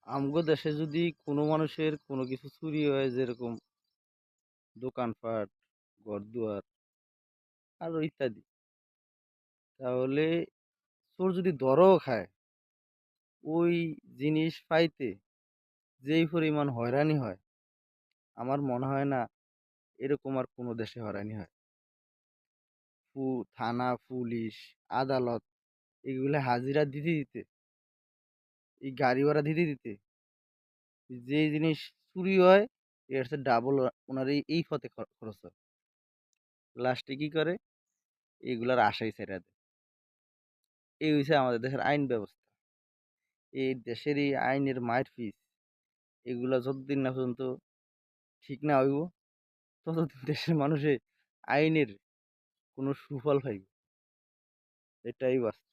আমগো দেশে যদি কোনো মানুষের কোনো কিছু চুরি হয়, যেরকম দোকানপাট, ঘরদুয়ার আরো ইত্যাদি, তাহলে চোর যদি ধরাও খায়, ওই জিনিস পাইতে যেই পরিমাণ হয়রানি হয়, আমার মনে হয় না এরকম আর কোনো দেশে হয়রানি হয়। থানা, পুলিশ, আদালত এগুলা হাজিরা দিতে দিতে, এই গাড়ি ভাড়া দিতে দিতে, যে জিনিস চুরি হয় এর হচ্ছে ডাবল ওনার এই পথে খরচ হয়। লাস্টে কি করে, এগুলার আশাই ছেড়ে দেয়। এই হইছে আমাদের দেশের আইন ব্যবস্থা। এই দেশের এই আইনের মাইর ফিস এগুলা যতদিন না পর্যন্ত ঠিক না হইব, ততদিন দেশের মানুষে আইনের কোনো সুফল পাইব, এটাই বাস্তব।